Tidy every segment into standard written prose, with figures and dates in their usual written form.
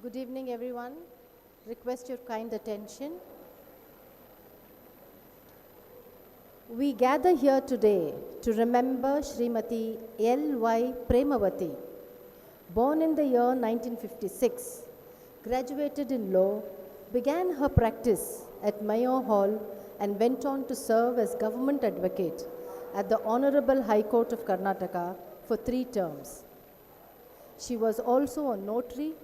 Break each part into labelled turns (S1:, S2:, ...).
S1: Good evening, everyone. Request your kind attention. We gather here today to remember Srimati L.Y. Premavati, born in the year 1956, graduated in law, began her practice at Mayo Hall and went on to serve as government advocate at the Honorable High Court of Karnataka for 3 terms. She was also a notary,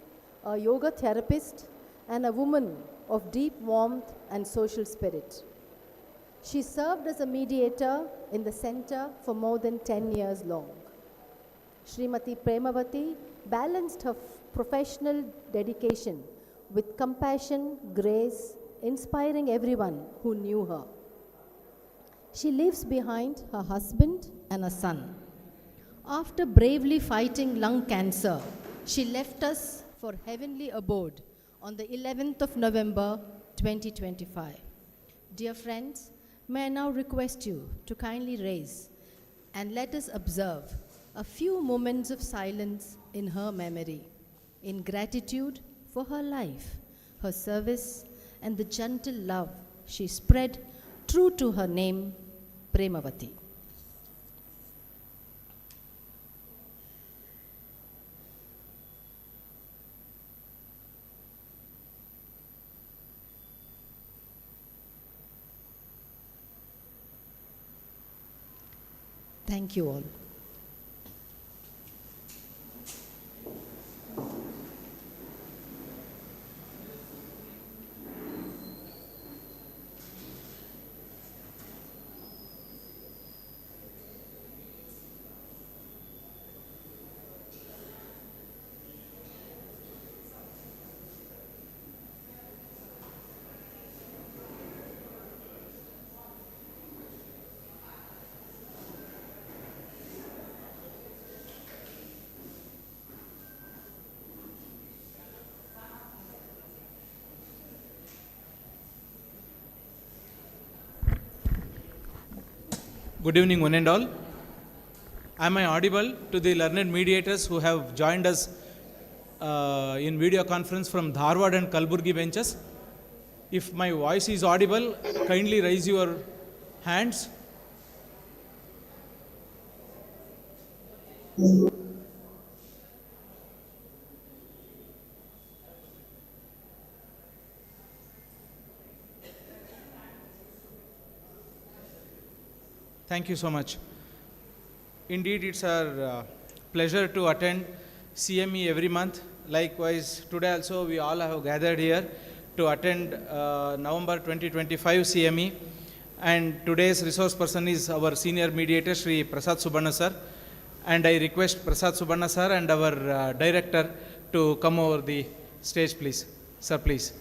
S1: a yoga therapist, and a woman of deep warmth and social spirit. She served as a mediator in the center for more than 10 years long. Srimati Premavati balanced her professional dedication with compassion, grace, inspiring everyone who knew her. She leaves behind her husband and a son. After bravely fighting lung cancer, she left us for heavenly abode on the 11th of November 2025. Dear friends, may I now request you to kindly raise and let us observe a few moments of silence in her memory, in gratitude for her life, her service, and the gentle love she spread true to her name, Premavati. Thank you all.
S2: Good evening, one and all. Am I audible to the learned mediators who have joined us in video conference from Dharwad and Kalburgi benches? If my voice is audible, kindly raise your hands. Thank you so much. Indeed, it's our pleasure to attend CME every month. Likewise, today also we all have gathered here to attend November 2025 CME. And today's resource person is our senior mediator, Sri Prasad Subanna sir. And I request Prasad Subanna sir and our director to come over the stage, please. Sir, please.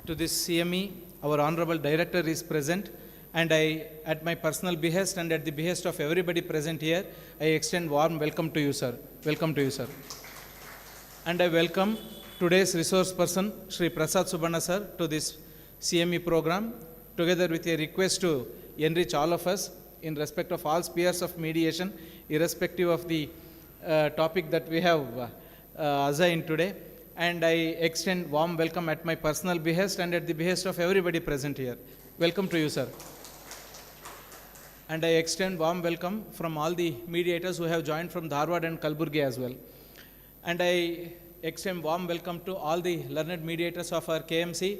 S2: To this CME, our Honorable Director is present, and I, at my personal behest and at the behest of everybody present here, I extend warm welcome to you, sir. Welcome to you, sir. And I welcome today's resource person, Sri Prasad Subanna sir, to this CME program, together with a request to enrich all of us in respect of all spheres of mediation, irrespective of the topic that we have assigned today. And I extend warm welcome at my personal behest and at the behest of everybody present here. Welcome to you, sir. And I extend warm welcome from all the mediators who have joined from Dharwad and Kalburgi as well. And I extend warm welcome to all the learned mediators of our KMC,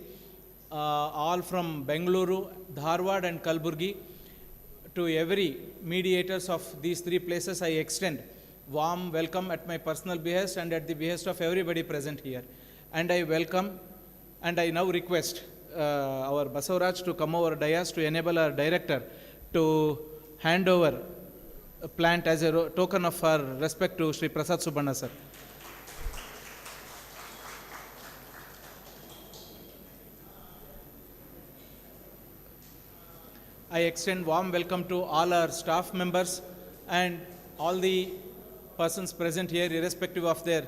S2: all from Bengaluru, Dharwad and Kalburgi. To every mediators of these 3 places, I extend warm welcome at my personal behest and at the behest of everybody present here. And I welcome and I now request our Basavaraj to come over dais to enable our director to hand over a plant as a token of our respect to Sri Prasad Subanna sir. I extend warm welcome to all our staff members and all the persons present here, irrespective of their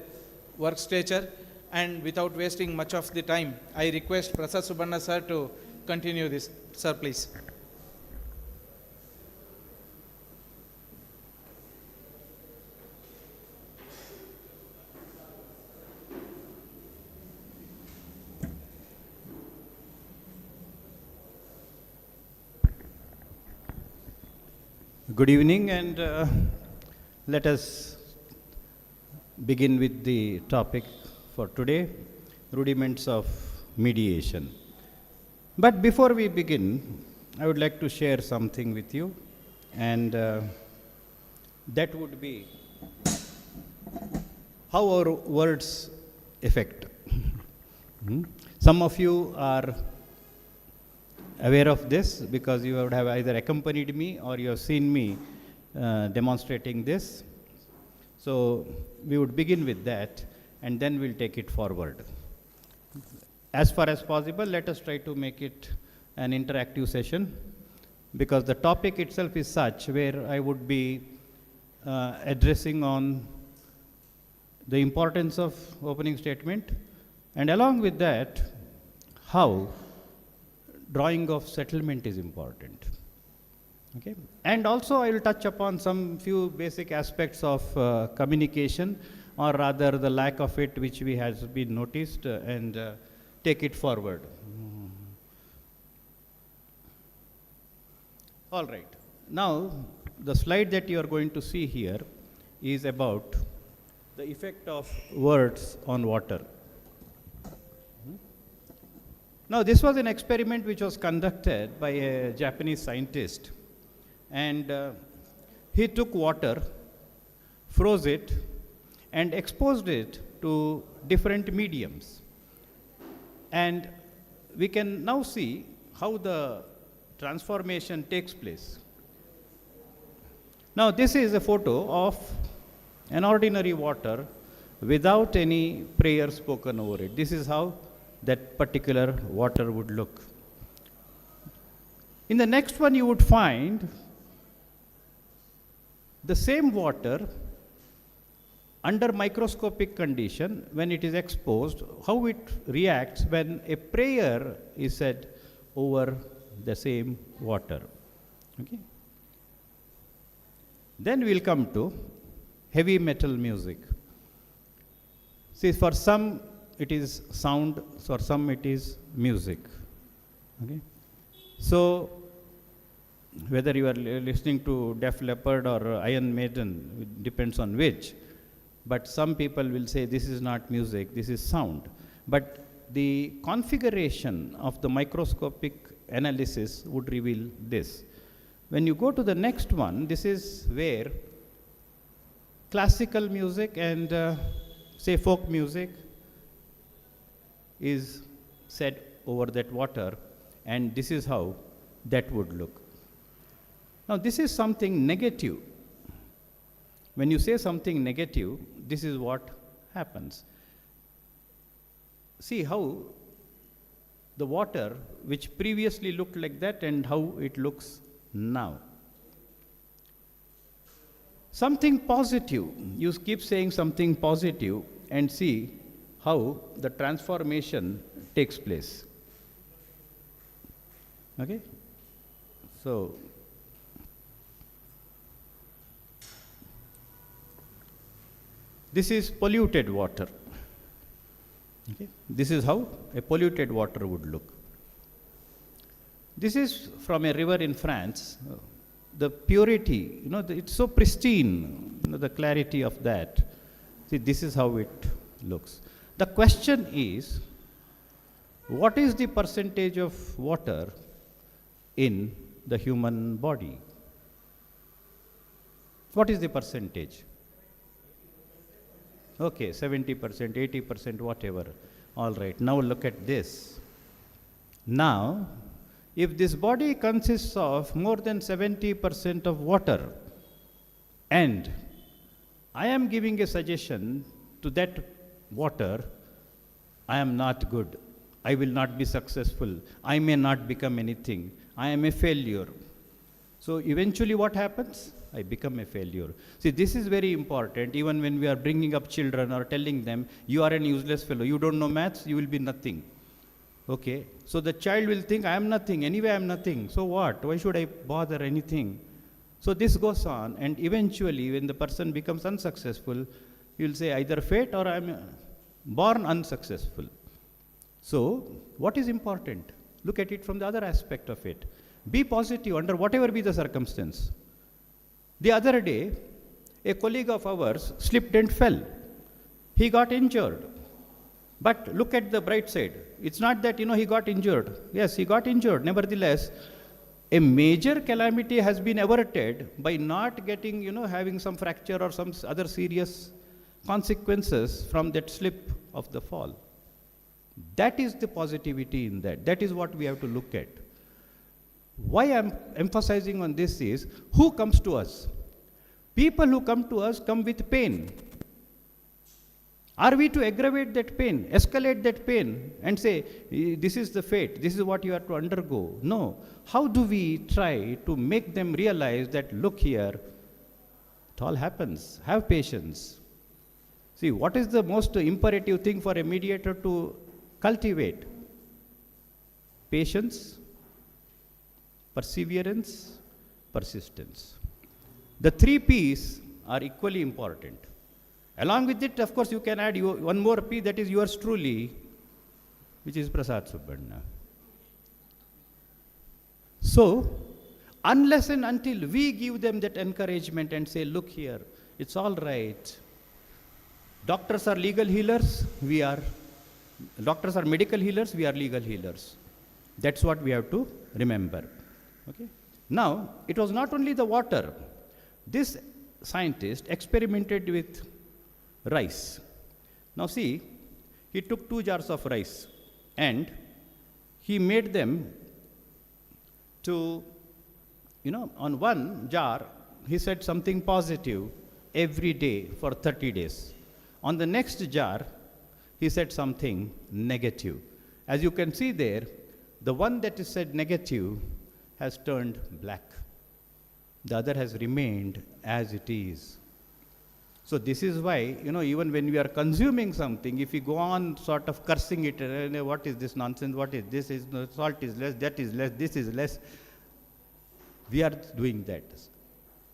S2: work stature. And without wasting much of the time, I request Prasad Subanna sir to continue this. Sir, please.
S3: Good evening, and let us begin with the topic for today, Rudiments of Mediation. But before we begin, I would like to share something with you, and that would be how our words affect. Some of you are aware of this because you would have either accompanied me or you have seen me demonstrating this. So we would begin with that and then we'll take it forward. As far as possible, let us try to make it an interactive session because the topic itself is such where I would be addressing on the importance of opening statement and along with that, how drawing of settlement is important. Okay? And also I will touch upon some few basic aspects of communication or rather the lack of it which we has been noticed and take it forward. All right. Now the slide that you are going to see here is about the effect of words on water. Now, this was an experiment which was conducted by a Japanese scientist, and he took water, froze it, and exposed it to different mediums. And we can now see how the transformation takes place. Now, this is a photo of an ordinary water without any prayer spoken over it. This is how that particular water would look. In the next one you would find the same water under microscopic condition when it is exposed, how it reacts when a prayer is said over the same water. Okay? Then we will come to heavy metal music. See, for some it is sound, for some it is music. Okay? So, whether you are listening to Def Leppard or Iron Maiden, it depends on which, but some people will say this is not music, this is sound. But the configuration of the microscopic analysis would reveal this. When you go to the next one, this is where classical music and say folk music is said over that water, and this is how that would look. Now, this is something negative. When you say something negative, this is what happens. See how the water, which previously looked like that, and how it looks now. Something positive, you keep saying something positive, and see how the transformation takes place. Okay? So, this is polluted water. Okay? This is how a polluted water would look. This is from a river in France. The purity, it's so pristine, the clarity of that. See, this is how it looks. The question is, what is the percentage of water in the human body? What is the percentage? Okay, 70%, 80%, whatever. All right, now look at this. Now, if this body consists of more than 70% of water, and I am giving a suggestion to that water, I am not good, I will not be successful, I may not become anything, I am a failure. So eventually what happens? I become a failure. See, this is very important. Even when we are bringing up children or telling them, you are an useless fellow, you don't know maths, you will be nothing. Okay, so the child will think, I am nothing, anyway I am nothing, so what? Why should I bother anything? So this goes on, and eventually when the person becomes unsuccessful, he will say either fate or I am born unsuccessful. So what is important? Look at it from the other aspect of it. Be positive under whatever be the circumstance. The other day, a colleague of ours slipped and fell. He got injured. But look at the bright side. It's not that, he got injured. Yes, he got injured. Nevertheless, a major calamity has been averted by not getting, having some fracture or some other serious consequences from that slip of the fall. That is the positivity in that. That is what we have to look at. Why I am emphasizing on this is, who comes to us? People who come to us come with pain. Are we to aggravate that pain, escalate that pain, and say, this is the fate, this is what you have to undergo? No. How do we try to make them realize that, look here, it all happens, have patience. See, what is the most imperative thing for a mediator to cultivate? Patience, perseverance, persistence. The 3 P's are equally important. Along with it, of course, you can add one more P, that is yours truly, which is Prasad Subbanna. So, unless and until we give them that encouragement and say, look here, it's all right. Doctors are legal healers, doctors are medical healers, we are legal healers. That's what we have to remember. Okay? Now, it was not only the water. This scientist experimented with rice. Now see, he took 2 jars of rice and he made them to, on one jar, he said something positive every day for 30 days. On the next jar, he said something negative. As you can see there, the one that is said negative has turned black. The other has remained as it is. So this is why, even when we are consuming something, if we go on sort of cursing it, what is this nonsense, what is this, salt is less, that is less, this is less, we are doing that.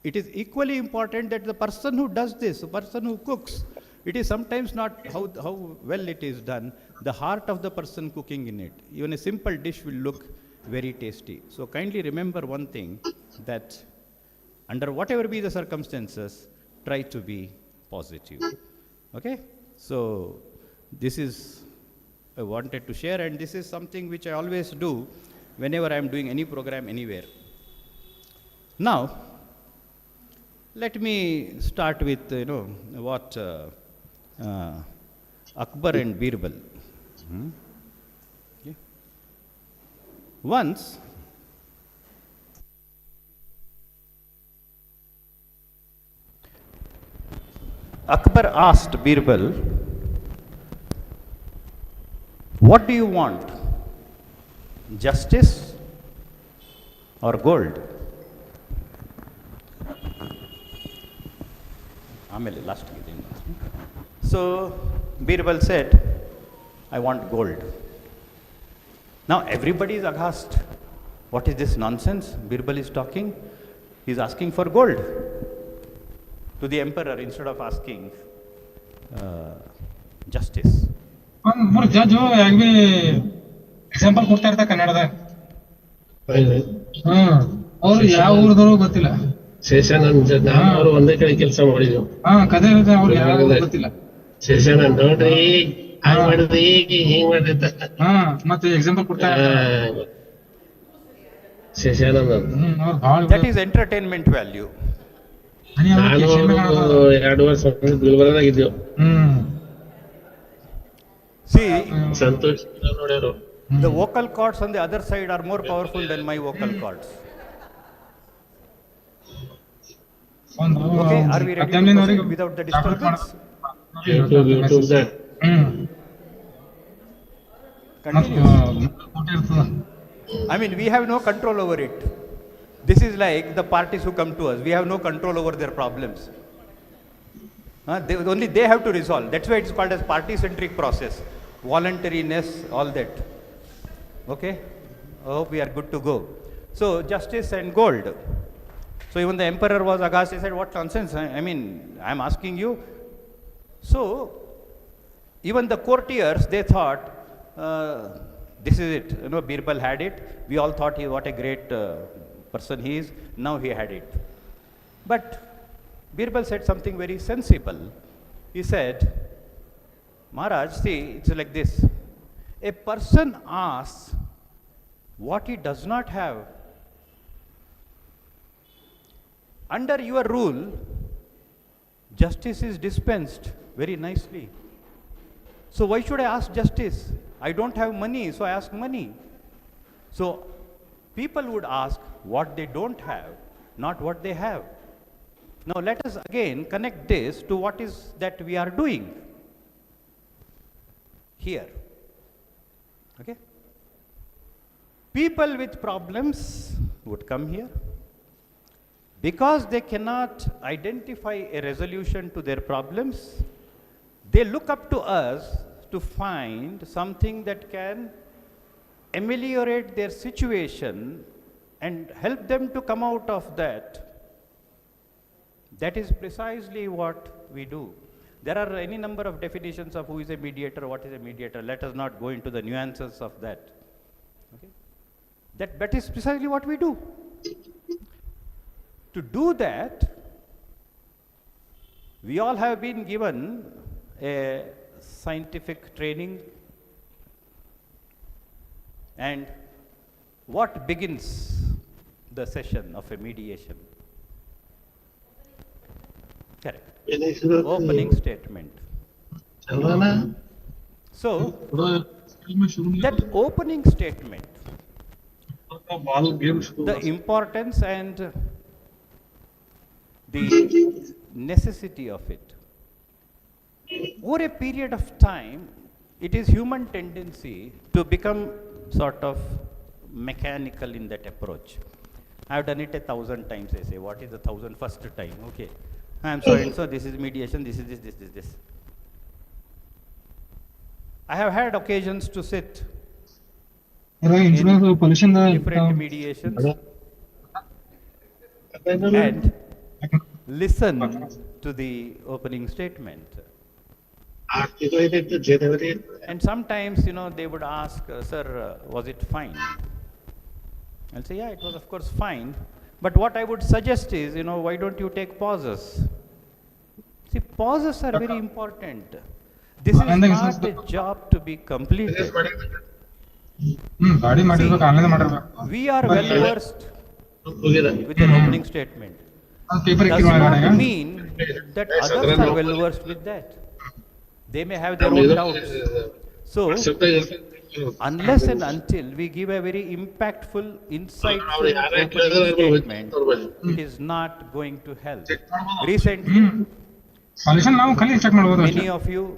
S3: It is equally important that the person who does this, the person who cooks, it is sometimes not how well it is done, the heart of the person cooking in it. Even a simple dish will look very tasty. So kindly remember one thing, that under whatever be the circumstances, try to be positive. Okay? So this is I wanted to share, and this is something which I always do whenever I am doing any program anywhere. Now, let me start with what Akbar and Birbal. Okay. Once Akbar asked Birbal, what do you want? Justice or gold? So Birbal said, I want gold. Now everybody is aghast. What is this nonsense? Birbal is talking. He is asking for gold to the emperor instead of asking justice.
S4: ಮೂರು judge ಯಾಕೆ example ಕೊಡ್ತಾ ಇರ್ತಾರೆ ಕನ್ನಡದಾಗ. ಅವ್ರು ಯಾವ ಊರದವರು ಗೊತ್ತಿಲ್ಲ.
S5: ಶೇಷಾನಂದ್ ಅವರು ಒಂದೇ ಕಡೆ ಕೆಲಸ ಮಾಡಿದ್ರು.
S4: ಕಥೆ ಅವ್ರು ಯಾವ ಗೊತ್ತಿಲ್ಲ.
S5: ಶೇಷಾನಂದ್ ನೋಡ್ರಿ ಹಾಂಗ್ ಮಾಡಿದ್ರಿ ಹಿಂಗ್ ಮಾಡಿದ್ದ.
S4: ಮತ್ತೆ ಎಕ್ಸಾಂಪಲ್ ಕೊಡ್ತಾ ಇರ್ತಾರೆ.
S5: ಶೇಷಾನಂದ್
S3: That is entertainment value.
S5: ನಾನು 2 ವರ್ಷ ಗುಲ್ಬರ್ಗದಾಗಿದ್ದೆವು.
S3: See,
S5: Santosh ನೋಡ್ಯಾರು.
S3: the vocal cords on the other side are more powerful than my vocal cords. Okay, are we ready to proceed without the disturbance?
S5: YouTube that.
S3: Continue. I mean, we have no control over it. This is like the parties who come to us. We have no control over their problems. Only they have to resolve. That's why it's called as party-centric process. Voluntariness, all that. Okay? I hope we are good to go. So, justice and gold. So, even the emperor was aghast. He said, what nonsense? I mean, I'm asking you. So, even the courtiers, they thought, this is it. You know, Birbal had it. We all thought, what a great person he is. Now he had it. But Birbal said something very sensible. He said, Maharaj, see, it's like this. A person asks what he does not have. Under your rule, justice is dispensed very nicely. So why should I ask justice? I don't have money, so I ask money. So people would ask what they don't have, not what they have. Now let us again connect this to what is that we are doing here. Okay? People with problems would come here. Because they cannot identify a resolution to their problems, they look up to us to find something that can ameliorate their situation and help them to come out of that. That is precisely what we do. There are any number of definitions of who is a mediator, what is a mediator. Let us not go into the nuances of that. Okay? That is precisely what we do. To do that, we all have been given a scientific training. And what begins the session of a mediation? Correct. Opening statement. So, that opening statement, the importance and the necessity of it. Over a period of time, it is human tendency to become sort of mechanical in that approach. I have done it 1,000 times. I say, what is the 1,001st time? Okay. I am sorry, so this is mediation, this is this. I have had occasions to sit in different mediations and listen to the opening statement. And sometimes, they would ask, sir, was it fine? I'll say, yeah, it was of course fine. But what I would suggest is, why don't you take pauses? See, pauses are very important. This is not a job to be completed. See, we are well versed with an opening statement. Does not mean that others are well versed with that. They may have their own doubts. So, unless and until we give a very impactful, insightful opening statement, it is not going to help. Recently, many of you,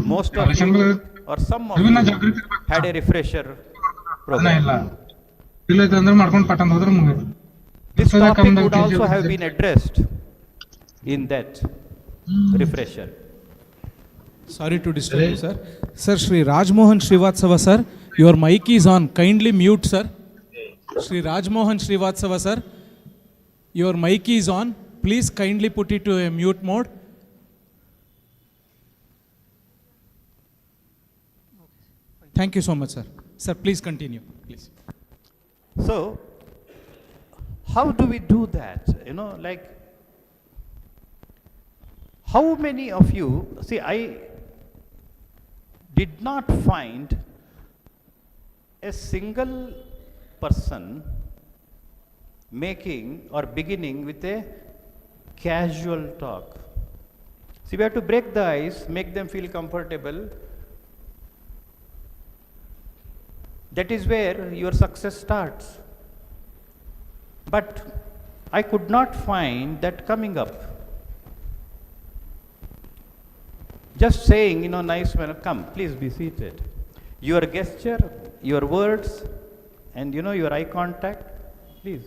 S3: most of you, or some of you had a refresher program. This topic would also have been addressed in that refresher.
S2: Sorry to disturb you, sir. Sir, Shri Rajmohan Srivatsava, sir, your mic is on. Kindly mute, sir. Shri Rajmohan Srivatsava, sir, your mic is on. Please kindly put it to a mute mode. Thank you so much, sir. Sir, please continue, please.
S3: So, how do we do that? How many of you, see, I did not find a single person making or beginning with a casual talk. See, we have to break the ice, make them feel comfortable. That is where your success starts. But I could not find that coming up. Just saying, nice welcome, please be seated. Your gesture, your words, and your eye contact please,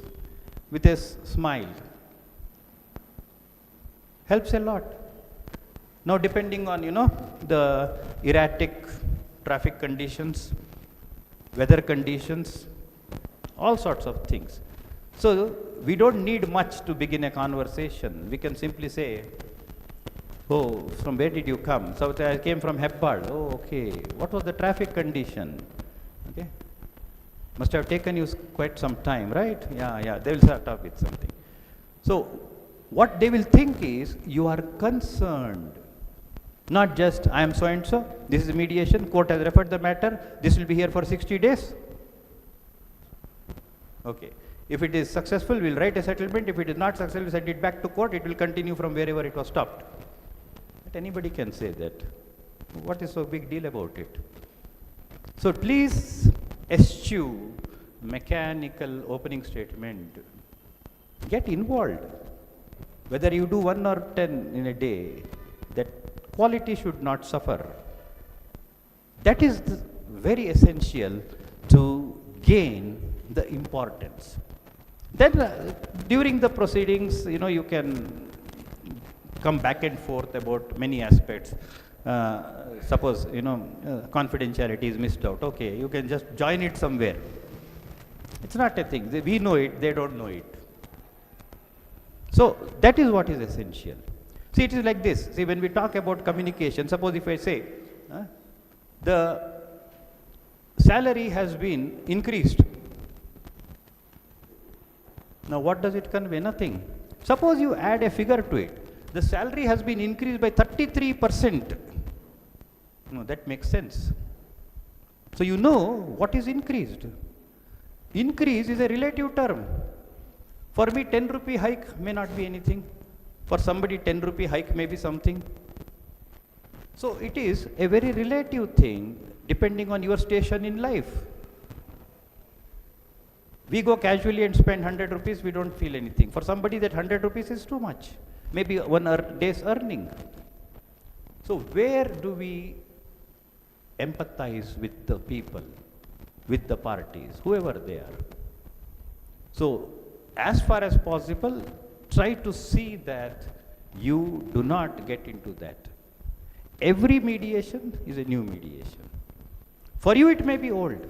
S3: with a smile. Helps a lot. Now, depending on, the erratic traffic conditions, weather conditions, all sorts of things. So, we don't need much to begin a conversation. We can simply say, oh, from where did you come? So, I came from Hebbal. Oh, okay. What was the traffic condition? Okay. Must have taken you quite some time, right? Yeah, they will start off with something. So, what they will think is, you are concerned. Not just, I am so and so, this is mediation, court has referred the matter, this will be here for 60 days. Okay. If it is successful, we will write a settlement. If it is not successful, we send it back to court. It will continue from wherever it was stopped. But anybody can say that. What is so big deal about it? So please eschew mechanical opening statement. Get involved. Whether you do 1 or 10 in a day, that quality should not suffer. That is very essential to gain the importance. Then during the proceedings, you can come back and forth about many aspects. Suppose, confidentiality is missed out. Okay, you can just join it somewhere. It's not a thing. We know it, they don't know it. So that is what is essential. See, it is like this. See, when we talk about communication, suppose if I say, the salary has been increased. Now, what does it convey? Nothing. Suppose you add a figure to it. The salary has been increased by 33%. No, that makes sense. So, you know what is increased. Increase is a relative term. For me, 10 rupee hike may not be anything. For somebody, 10 rupee hike may be something. So, it is a very relative thing depending on your station in life. We go casually and spend 100 rupees, we don't feel anything. For somebody, that 100 rupees is too much. Maybe one day's earning. So, where do we empathize with the people, with the parties, whoever they are? So, as far as possible, try to see that you do not get into that. Every mediation is a new mediation. For you, it may be old.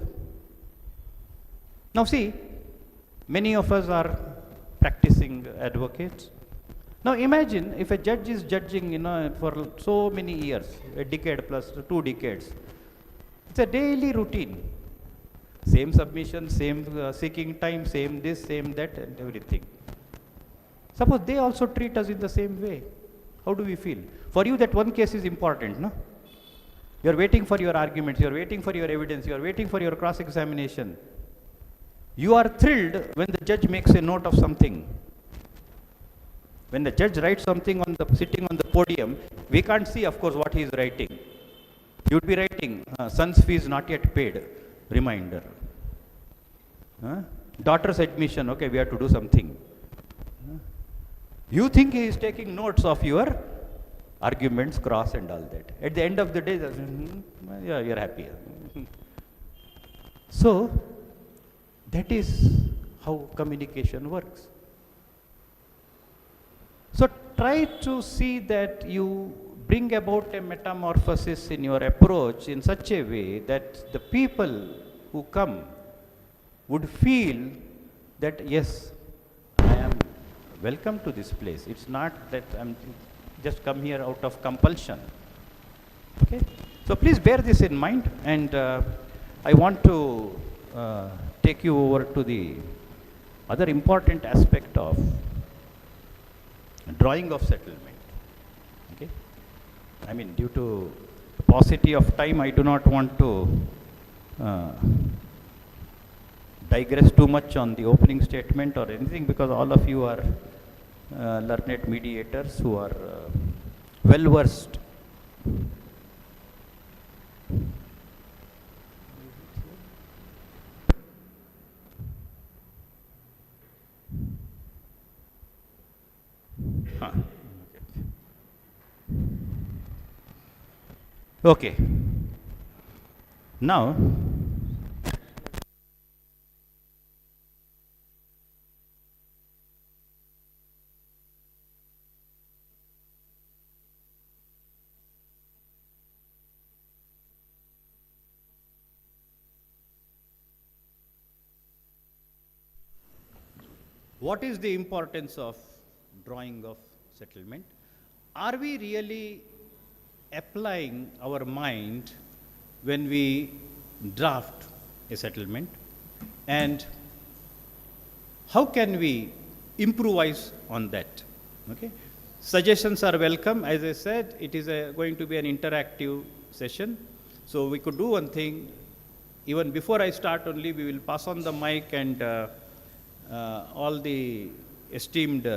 S3: Now see, many of us are practicing advocates. Now imagine if a judge is judging, for so many years, a decade plus 2 decades. It's a daily routine. Same submission, same seeking time, same this, same that, and everything. Suppose they also treat us in the same way. How do we feel? For you, that one case is important, no? You are waiting for your arguments, you are waiting for your evidence, you are waiting for your cross-examination. You are thrilled when the judge makes a note of something. When the judge writes something sitting on the podium, we can't see, of course, what he is writing. You would be writing, son's fees not yet paid, reminder. Daughter's admission, okay, we have to do something. You think he is taking notes of your arguments, cross and all that. At the end of the day, yeah, you're happy. So, that is how communication works. So, try to see that you bring about a metamorphosis in your approach in such a way that the people who come would feel that, yes, I am welcome to this place. It's not that I'm just come here out of compulsion. Okay? So please bear this in mind, and I want to take you over to the other important aspect of drawing of settlement. Okay? I mean, due to paucity of time, I do not want to digress too much on the opening statement or anything, because all of you are learned mediators who are well versed. Okay. Now, What is the importance of drawing of settlement? Are we really applying our mind when we draft a settlement? And how can we improvise on that? Okay. Suggestions are welcome. As I said, it is going to be an interactive session. So we could do one thing. Even before I start only, we will pass on the mic, and all the esteemed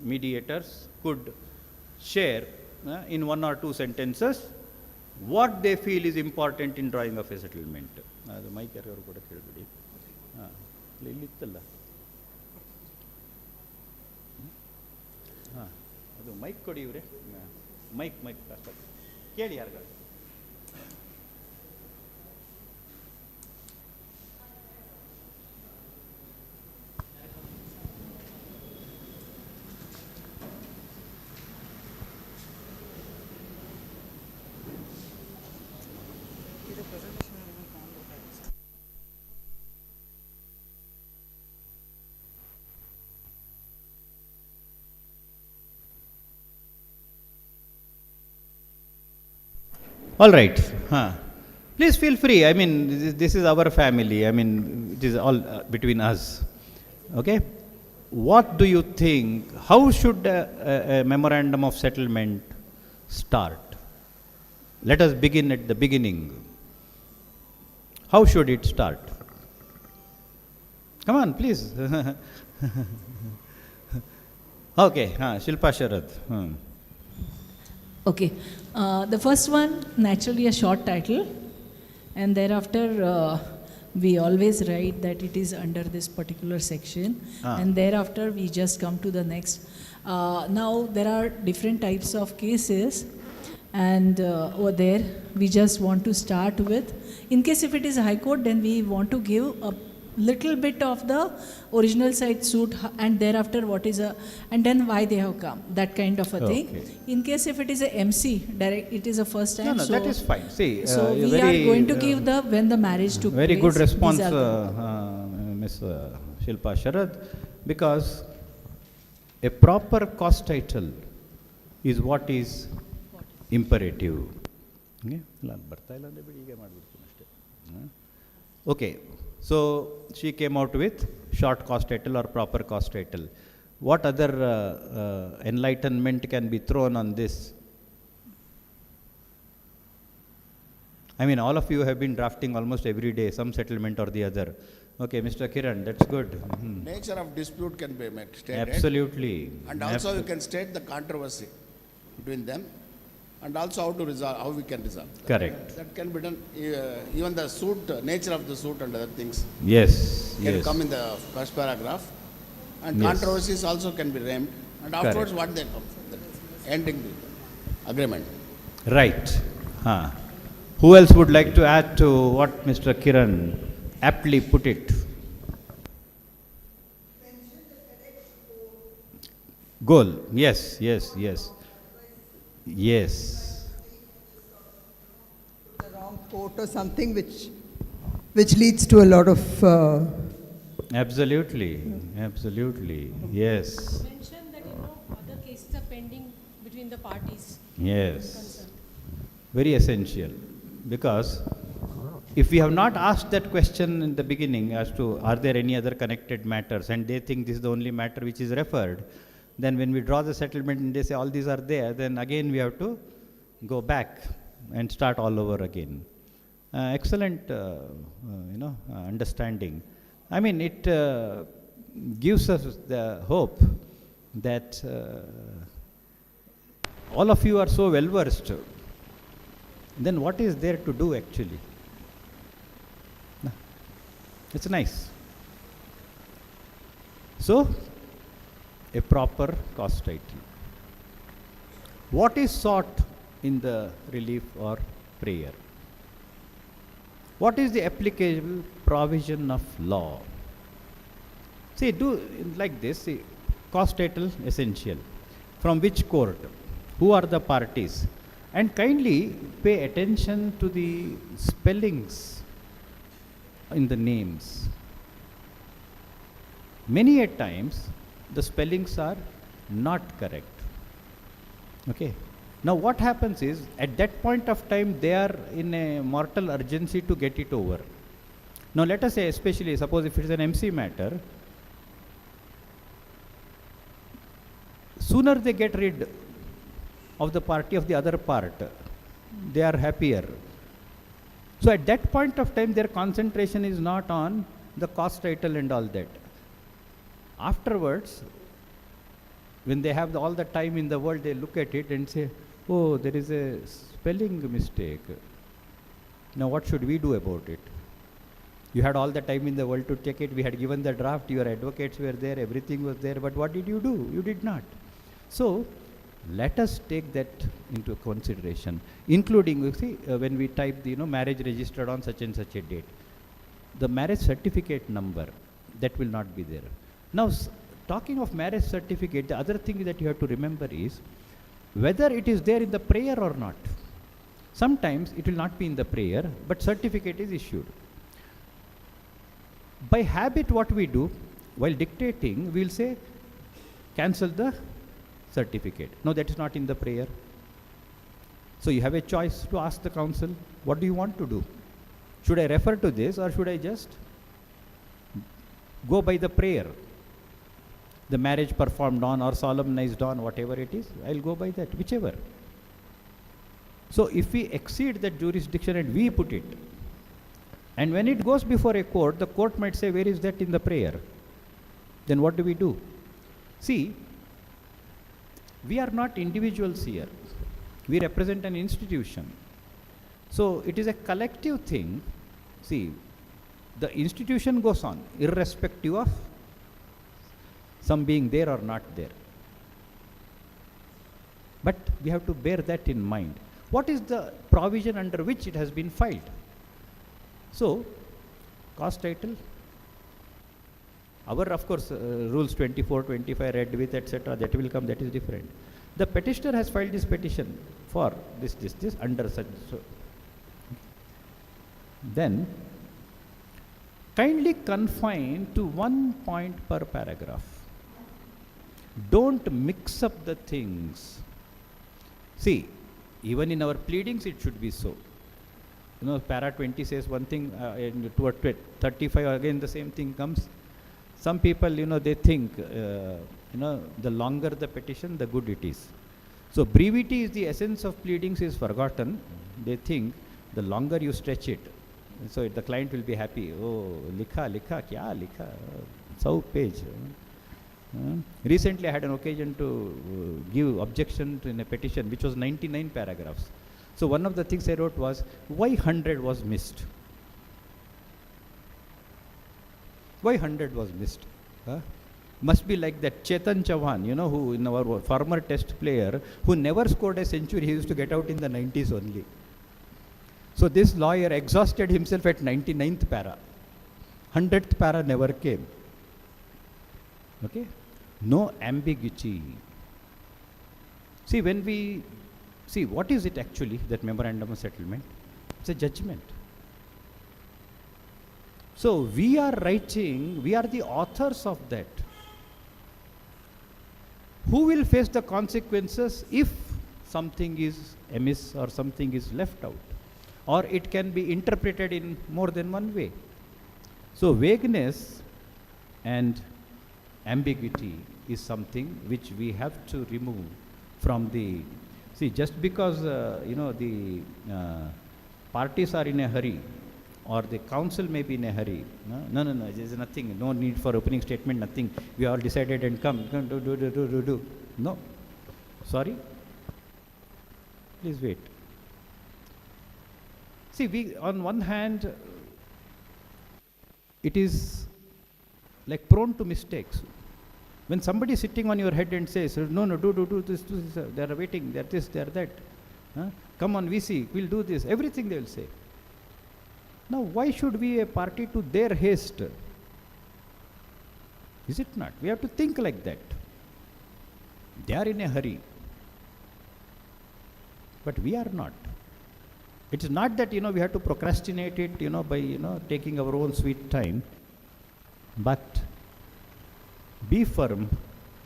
S3: mediators could share in 1 or 2 sentences what they feel is important in drawing of a settlement. The mic ಯಾರು ಕೂಡ ಕೇಳಬೇಡಿ. ಇಲ್ಲಿತ್ತಲ್ಲ. ಅದು mic ಕೊಡಿ ಇವರೇ. Mic ಕಷ್ಟ ಕೇಳಿ ಯಾರಿಗಾದ್ರು. All right. Please feel free. I mean, this is our family. I mean, it is all between us. Okay. What do you think? How should a memorandum of settlement start? Let us begin at the beginning. How should it start? Come on, please. Okay. Shilpa Sharad.
S6: Okay. The first one, naturally a short title, and thereafter we always write that it is under this particular section, and thereafter we just come to the next. Now there are different types of cases, and over there we just want to start with, in case if it is High Court, then we want to give a little bit of the original side suit, and thereafter what is and then why they have come, that kind of a thing. In case if it is a MC direct, it is a first time.
S3: No,
S6: so
S3: that is fine. See,
S6: so we are going to give the when the marriage took
S3: very
S6: place.
S3: good response,
S6: These are
S3: Miss Shilpa Sharad, because a proper cost title is what is imperative. Okay. So she came out with short cost title or proper cost title. What other enlightenment can be thrown on this? I mean, all of you have been drafting almost every day some settlement or the other. Okay, Mr. Kiran, that's good.
S7: Nature of dispute can be stated.
S3: Absolutely.
S7: And also you can state the controversy between them, and also how to resolve, how we can resolve.
S3: Correct.
S7: That can be done. Even the suit, nature of the suit and other things
S3: Yes.
S7: can
S3: Yes.
S7: come in the first paragraph. And
S3: Yes.
S7: controversies also can be named. And afterwards what they come, ending the agreement.
S3: Right. Who else would like to add to what Mr. Kiran aptly put it? Goal. Yes, yes, yes. Yes.
S8: The wrong court or something which leads to a lot of
S3: Absolutely. Absolutely. Yes.
S9: Mention that other cases are pending between the parties.
S3: Yes. Very essential. Because if we have not asked that question in the beginning as to are there any other connected matters, and they think this is the only matter which is referred, then when we draw the settlement and they say all these are there, then again we have to go back and start all over again. Excellent, understanding. I mean, it gives us the hope that all of you are so well versed. Then what is there to do actually? It's nice. So, a proper cost title. What is sought in the relief or prayer? What is the applicable provision of law? See, do like this. See, cost title essential. From which court? Who are the parties? And kindly pay attention to the spellings in the names. Many a times the spellings are not correct. Okay. Now what happens is, at that point of time, they are in a mortal urgency to get it over. Now let us say, especially suppose if it is an MC matter, sooner they get rid of the party of the other part, they are happier. So at that point of time, their concentration is not on the cause title and all that. Afterwards, when they have all the time in the world, they look at it and say, oh, there is a spelling mistake. Now what should we do about it? You had all the time in the world to check it. We had given the draft. Your advocates were there. Everything was there. But what did you do? You did not. So let us take that into consideration, including, you see, when we type the marriage registered on such and such a date, the marriage certificate number, that will not be there. Now, talking of marriage certificate, the other thing that you have to remember is whether it is there in the prayer or not. Sometimes it will not be in the prayer, but certificate is issued. By habit, what we do, while dictating, we will say, cancel the certificate. No, that is not in the prayer. So you have a choice to ask the council, what do you want to do? Should I refer to this, or should I just go by the prayer? The marriage performed on or solemnized on, whatever it is, I'll go by that, whichever. So if we exceed that jurisdiction and we put it, and when it goes before a court, the court might say, where is that in the prayer? Then what do we do? See, we are not individuals here. We represent an institution. So it is a collective thing. See, the institution goes on, irrespective of some being there or not there. But we have to bear that in mind. What is the provision under which it has been filed? So, cause title, our, of course, rules 24, 25, read with, etc., that will come, that is different. The petitioner has filed this petition for this, under such. So. Then, kindly confine to 1 point per paragraph. Don't mix up the things. See, even in our pleadings, it should be so. Para 20 says one thing, and toward 35 again the same thing comes. Some people, they think, the longer the petition, the good it is. So brevity is the essence of pleadings is forgotten. They think the longer you stretch it, so the client will be happy. Oh, likha, kya likha? 100 page. Recently I had an occasion to give objection in a petition which was 99 paragraphs. So one of the things I wrote was, why 100 was missed? Why 100 was missed? Must be like that Chetan Chauhan, who in our former test player, who never scored a century, he used to get out in the 90s only. So this lawyer exhausted himself at 99th para. 100th para never came. Okay? No ambiguity. See, when we see, what is it actually, that memorandum of settlement? It's a judgment. So we are writing, we are the authors of that. Who will face the consequences if something is amiss or something is left out? Or it can be interpreted in more than one way. So vagueness and ambiguity is something which we have to remove from the. See, just because the parties are in a hurry, or the council may be in a hurry. No, there is nothing. No need for opening statement. Nothing. We all decided and come. Do. No. Sorry. Please wait. See, we on one hand, it is like prone to mistakes. When somebody is sitting on your head and says, no, do this, they are waiting, they are this, they are that. Come on, VC, we'll do this. Everything they will say. Now, why should we a party to their haste? Is it not? We have to think like that. They are in a hurry. But we are not. It is not that, we have to procrastinate it, by, taking our own sweet time. But be firm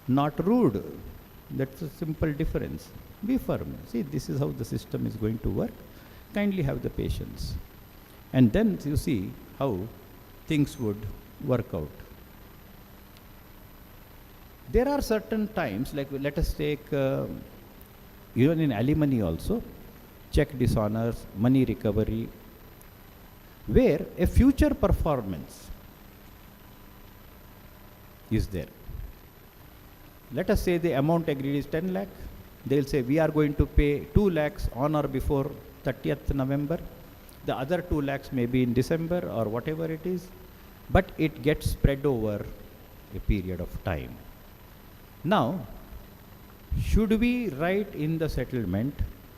S3: not rude. That's a simple difference. Be firm. See, this is how the system is going to work. Kindly have the patience. And then you see how things would work out. There are certain times, like let us take, even in alimony also, check dishonors, money recovery, where a future performance is there. Let us say the amount agreed is 10 lakh. They will say we are going to pay 2 lakhs on or before 30th November. The other 2 lakhs may be in December or whatever it is, but it gets spread over a period of time. Now, should we write in the settlement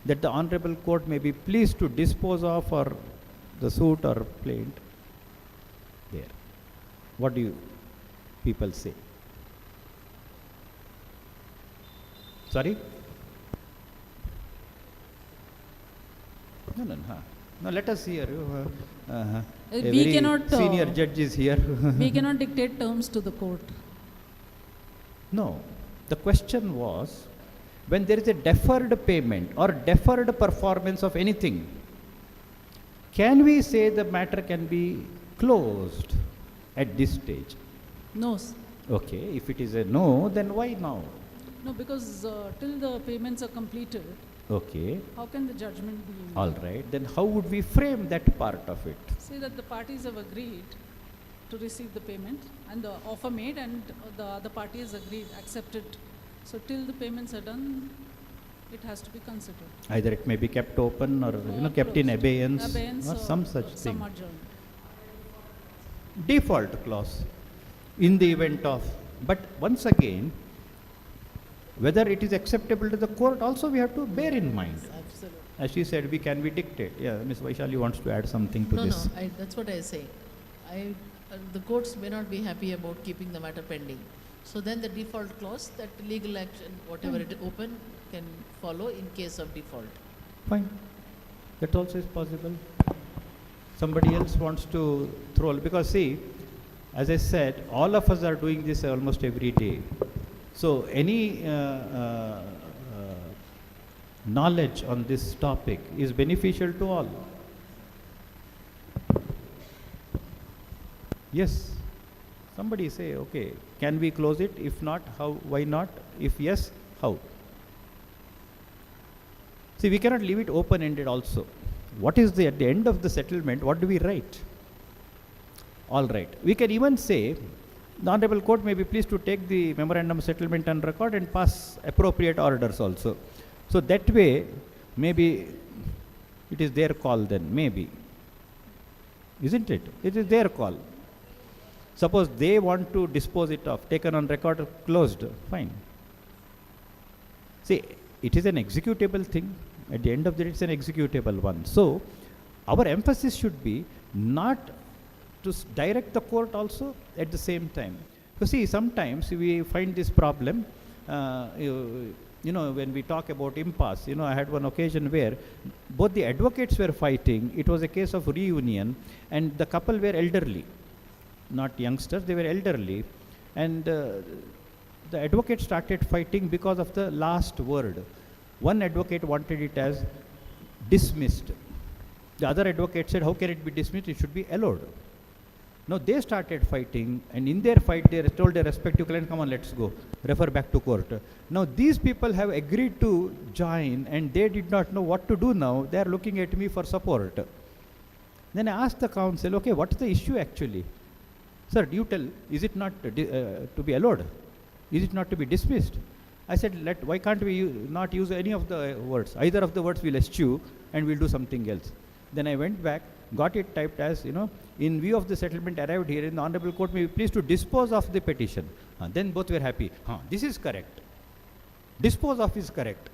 S3: that the Honorable Court may be pleased to dispose of or the suit or plaint? There. What do you people say? Sorry? No. No, let us hear. A
S6: We
S3: very
S6: cannot,
S3: senior judge is here.
S6: We cannot dictate terms to the court.
S3: No. The question was, when there is a deferred payment or deferred performance of anything, can we say the matter can be closed at this stage?
S6: No,
S3: Okay, if it is a no, then why now?
S6: no, because till the payments are completed,
S3: Okay,
S6: how can the judgment be?
S3: all right. Then how would we frame that part of it?
S6: Say that the parties have agreed to receive the payment and the offer made, and the other party has agreed, accepted. So till the payments are done, it has to be considered.
S3: Either it may be kept open or kept in
S6: closed.
S3: abeyance,
S6: Abeyance
S3: or some such thing.
S6: Some adjourned.
S3: Default clause in the event of, but once again, whether it is acceptable to the court also we have to bear in mind.
S10: Absolutely.
S3: As she said, we can be dictate. Yeah, Ms. Vaishali wants to add something to
S10: No,
S3: this.
S10: no, that's what I say. The courts may not be happy about keeping the matter pending. So then the default clause, that legal action, whatever it open, can follow in case of default.
S3: Fine. That also is possible. Somebody else wants to throw, because see, as I said, all of us are doing this almost every day. So any knowledge on this topic is beneficial to all. Yes. Somebody say, okay, can we close it? If not, how? Why not? If yes, how? See, we cannot leave it open-ended also. What is at the end of the settlement, what do we write? All right. We can even say, the Honorable Court may be pleased to take the memorandum of settlement on record and pass appropriate orders also. So that way, maybe it is their call then, maybe. Isn't it? It is their call. Suppose they want to dispose it off, taken on record, closed, fine. See, it is an executable thing. At the end of the day, it's an executable one. So, our emphasis should be not to direct the court also at the same time. You see, sometimes we find this problem, when we talk about impasse, I had one occasion where both the advocates were fighting. It was a case of reunion, and the couple were elderly. Not youngsters, they were elderly, and the advocate started fighting because of the last word. One advocate wanted it as dismissed. The other advocate said, how can it be dismissed? It should be allowed. Now they started fighting, and in their fight they told their respective client, come on, let's go, refer back to court. Now these people have agreed to join, and they did not know what to do now. They are looking at me for support. Then I asked the counsel, okay, what is the issue actually? Sir, do you tell, is it not to be allowed? Is it not to be dismissed? I said, why can't we not use any of the words? Either of the words we'll eschew and we'll do something else. Then I went back, got it typed as, in view of the settlement arrived here in the Honorable Court, may be pleased to dispose of the petition. Then both were happy. This is correct. Dispose of is correct.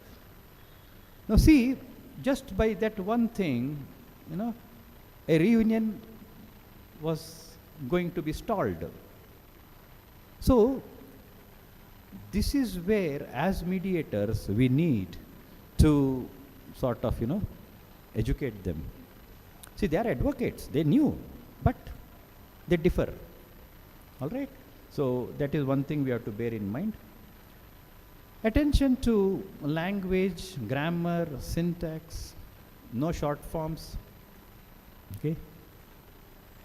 S3: Now see, just by that one thing, a reunion was going to be stalled. So, this is where, as mediators, we need to sort of, educate them. See, they are advocates, they knew, but they differ. All right? So, that is one thing we have to bear in mind. Attention to language, grammar, syntax, no short forms. Okay.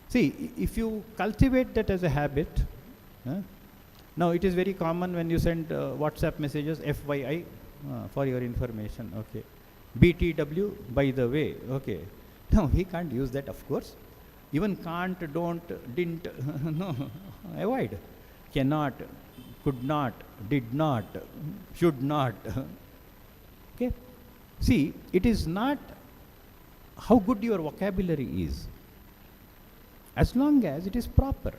S3: See, if you cultivate that as a habit, now it is very common when you send WhatsApp messages, FYI, for your information, okay. BTW, by the way, okay. No, we can't use that, of course. Even can't, don't, didn't, no, avoid. Cannot, could not, did not, should not. Okay. See, it is not how good your vocabulary is, as long as it is proper.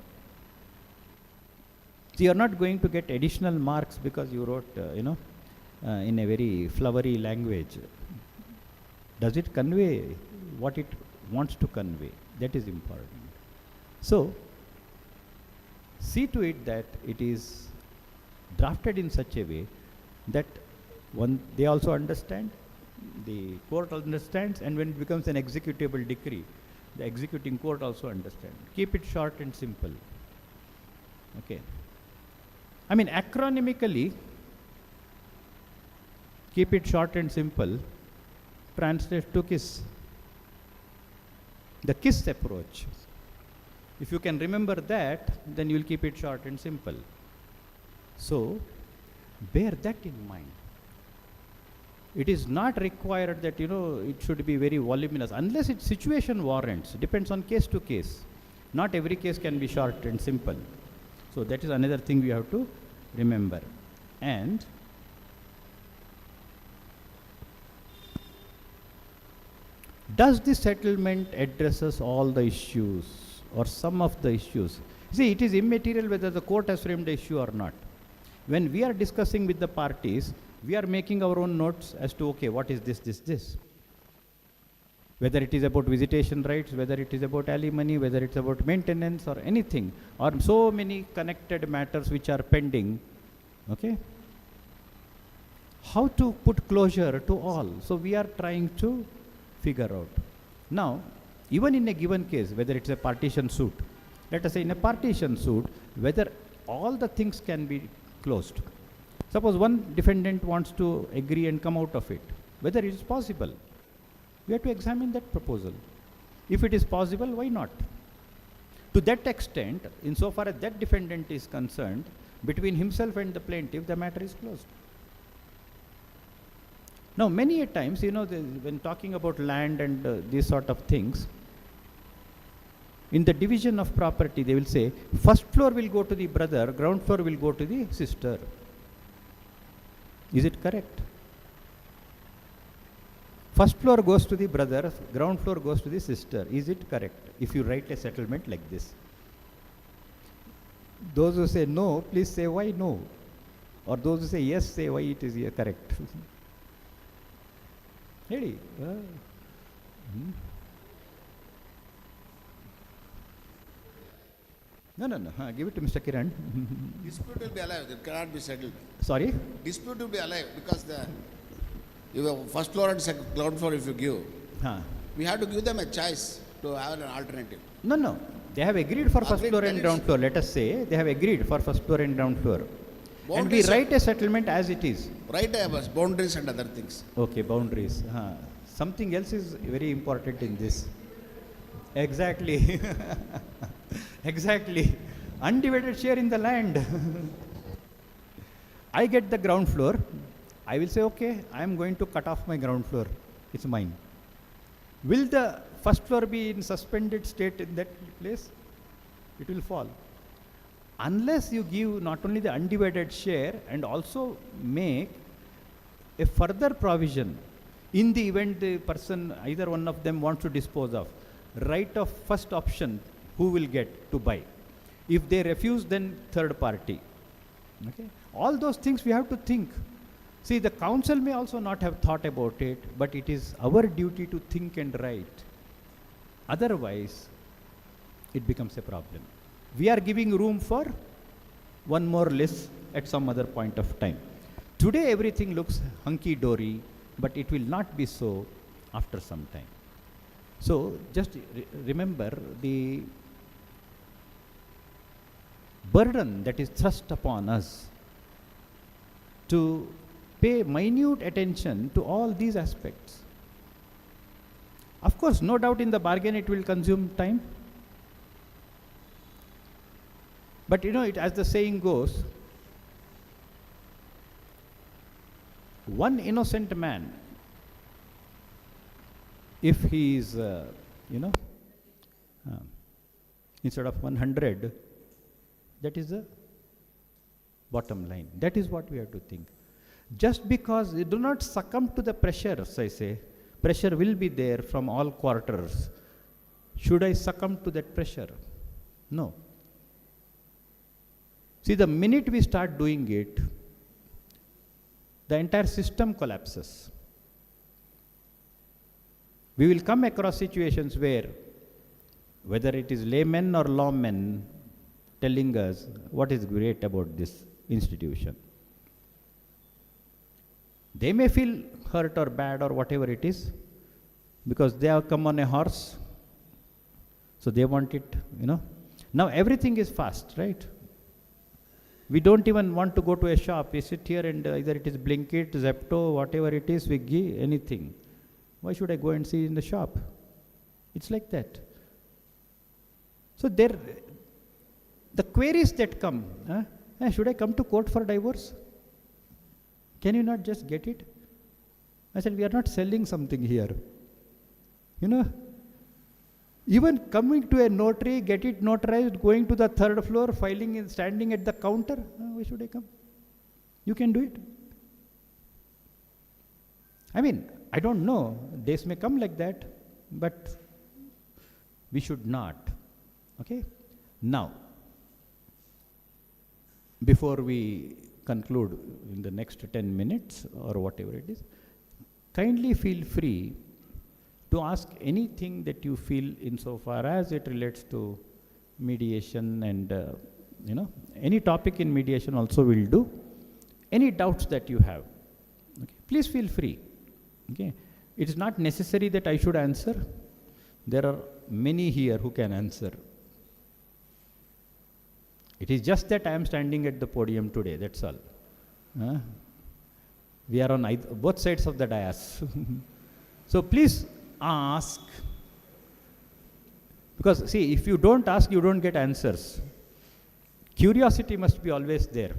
S3: So you are not going to get additional marks because you wrote, in a very flowery language. Does it convey what it wants to convey? That is important. So, see to it that it is drafted in such a way that they also understand, the court understands, and when it becomes an executable decree, the executing court also understands. Keep it short and simple. Okay. I mean, acronymically, keep it short and simple, translate to KISS. The KISS approach. If you can remember that, then you will keep it short and simple. So, bear that in mind. It is not required that, it should be very voluminous, unless its situation warrants. Depends on case to case. Not every case can be short and simple. So, that is another thing we have to remember. And does the settlement addresses all the issues or some of the issues? See, it is immaterial whether the court has framed the issue or not. When we are discussing with the parties, we are making our own notes as to, okay, what is this? Whether it is about visitation rights, whether it is about alimony, whether it's about maintenance or anything, or so many connected matters which are pending, okay? How to put closure to all? So we are trying to figure out. Now, even in a given case, whether it's a partition suit, let us say in a partition suit, whether all the things can be closed. Suppose one defendant wants to agree and come out of it, whether it is possible. We have to examine that proposal. If it is possible, why not? To that extent, insofar as that defendant is concerned, between himself and the plaintiff, the matter is closed. Now, many a times, when talking about land and these sort of things, in the division of property, they will say, first floor will go to the brother, ground floor will go to the sister. Is it correct? First floor goes to the brother, ground floor goes to the sister. Is it correct if you write a settlement like this? Those who say no, please say why no. Or those who say yes, say why it is correct. Ready? No. Give it to Mr. Kiran.
S7: Dispute will be alive, it cannot be settled.
S3: Sorry?
S7: Dispute will be alive because you have first floor and ground floor if you give. We have to give them a choice to have an alternative.
S3: No. They have agreed for first floor and ground floor. Let us say they have agreed for first floor and ground floor. And we write a settlement as it is.
S7: Write boundaries and other things.
S3: Okay, boundaries. Something else is very important in this. Exactly. Exactly. Undivided share in the land. I get the ground floor. I will say, okay, I am going to cut off my ground floor. It's mine. Will the first floor be in suspended state in that place? It will fall. Unless you give not only the undivided share and also make a further provision in the event the person, either one of them wants to dispose of, right of first option, who will get to buy. If they refuse, then third party. Okay? All those things we have to think. See, the council may also not have thought about it, but it is our duty to think and write. Otherwise, it becomes a problem. We are giving room for one more list at some other point of time. Today, everything looks hunky-dory, but it will not be so after some time. So, just remember the burden that is thrust upon us to pay minute attention to all these aspects. Of course, no doubt in the bargain it will consume time. But as the saying goes, one innocent man, if he is, instead of 100, that is the bottom line. That is what we have to think. Just because you do not succumb to the pressures, I say, pressure will be there from all quarters. Should I succumb to that pressure? No. See, the minute we start doing it, the entire system collapses. We will come across situations where, whether it is laymen or lawmen telling us what is great about this institution. They may feel hurt or bad or whatever it is, because they have come on a horse, so they want it, Now everything is fast, right? We don't even want to go to a shop. We sit here and either it is Blinkit, Zepto, whatever it is, Swiggy, anything. Why should I go and see in the shop? It's like that. So the queries that come, should I come to court for divorce? Can you not just get it? I said, we are not selling something here. Even coming to a notary, get it notarized, going to the third floor, filing and standing at the counter, why should I come? You can do it. I mean, I don't know, days may come like that, but we should not. Okay? Now, before we conclude in the next 10 minutes or whatever it is, kindly feel free to ask anything that you feel insofar as it relates to mediation and, any topic in mediation also will do. Any doubts that you have, okay, please feel free. Okay? It is not necessary that I should answer. There are many here who can answer. It is just that I am standing at the podium today, that's all. We are on both sides of the dais. So please ask. Because see, if you don't ask, you don't get answers. Curiosity must be always there.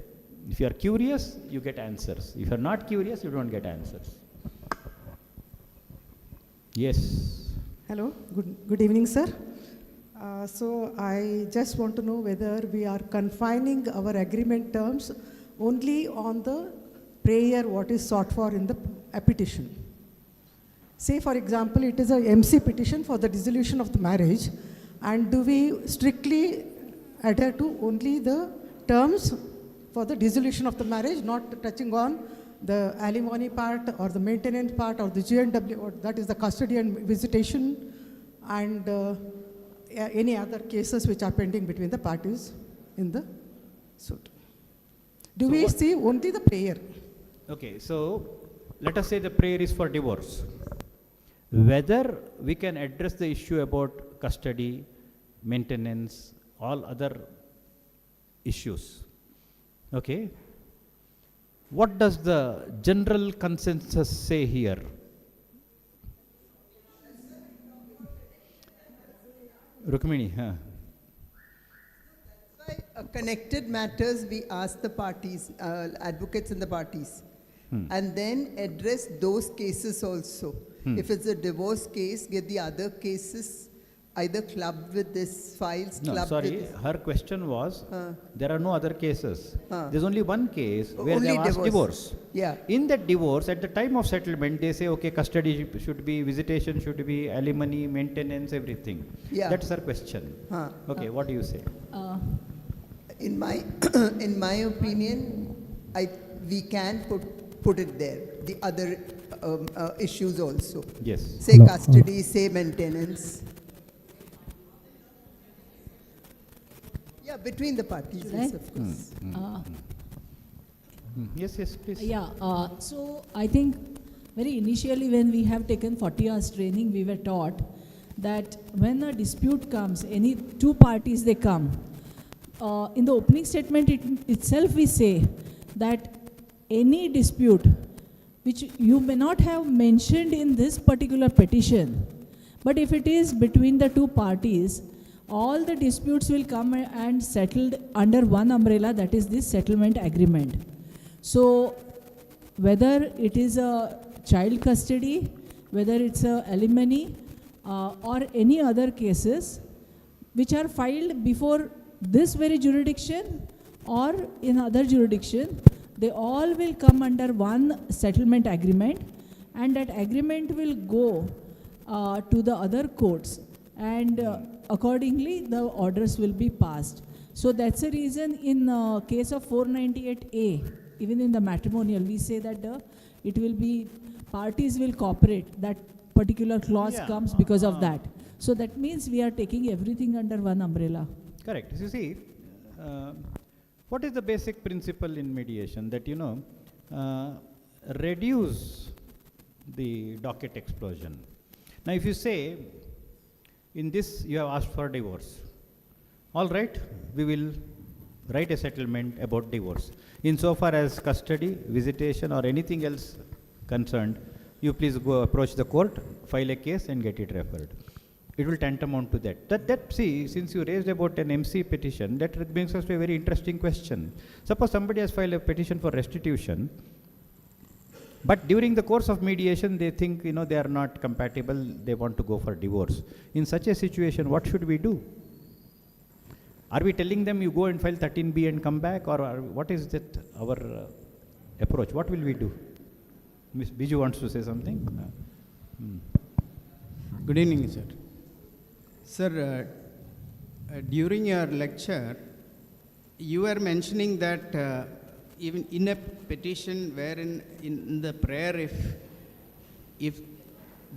S3: If you are curious, you get answers. If you are not curious, you don't get answers. Yes.
S11: Hello, good evening, sir. So I just want to know whether we are confining our agreement terms only on the prayer what is sought for in the petition. Say, for example, it is a MC petition for the dissolution of the marriage, and do we strictly adhere to only the terms for the dissolution of the marriage, not touching on the alimony part or the maintenance part or the GNW, or that is the custody and visitation, and any other cases which are pending between the parties in the suit? Do we see only the prayer?
S3: Okay, so let us say the prayer is for divorce. Whether we can address the issue about custody, maintenance, all other issues. Okay? What does the general consensus say here? Rukmini,
S8: Connected matters, we ask the parties, advocates and the parties, and then address those cases also. If it's a divorce case, get the other cases either clubbed with this files.
S3: No, sorry, her question was, there are no other cases. There's only one case where
S8: Only
S3: they have asked divorce.
S8: Yeah.
S3: In that divorce, at the time of settlement, they say, okay, custody should be, visitation should be, alimony, maintenance, everything.
S8: Yeah.
S3: That's her question. Okay, what do you say?
S8: In my in my opinion, we can put it there. The other issues also.
S3: Yes.
S8: Say custody, say maintenance. Yeah, between the parties, yes, of course.
S3: Yes, yes, please.
S6: Yeah, so I think very initially when we have taken 40 hours training, we were taught that when a dispute comes, any two parties they come, in the opening statement itself we say that any dispute which you may not have mentioned in this particular petition, but if it is between the two parties, all the disputes will come and settled under one umbrella, that is this settlement agreement. So whether it is a child custody, whether it's a alimony, or any other cases which are filed before this very jurisdiction or in other jurisdiction, they all will come under one settlement agreement, and that agreement will go to the other courts, and accordingly the orders will be passed. So that's the reason in case of 498A, even in the matrimonial, we say that it will be, parties will cooperate. That particular clause comes because of that. So that means we are taking everything under one umbrella.
S3: Correct. You see, what is the basic principle in mediation? That, you know, reduce the docket explosion. Now, if you say, in this you have asked for divorce, all right, we will write a settlement about divorce. Insofar as custody, visitation or anything else concerned, you please go approach the court, file a case and get it referred. It will tantamount to that. See, since you raised about an MC petition, that brings us to a very interesting question. Suppose somebody has filed a petition for restitution, but during the course of mediation, they think, you know, they are not compatible, they want to go for divorce. In such a situation, what should we do? Are we telling them you go and file 13B and come back, or what is that our approach? What will we do? Ms. Biju wants to say something.
S12: Good evening, sir. Sir, during your lecture, you were mentioning that even in a petition wherein in the prayer, if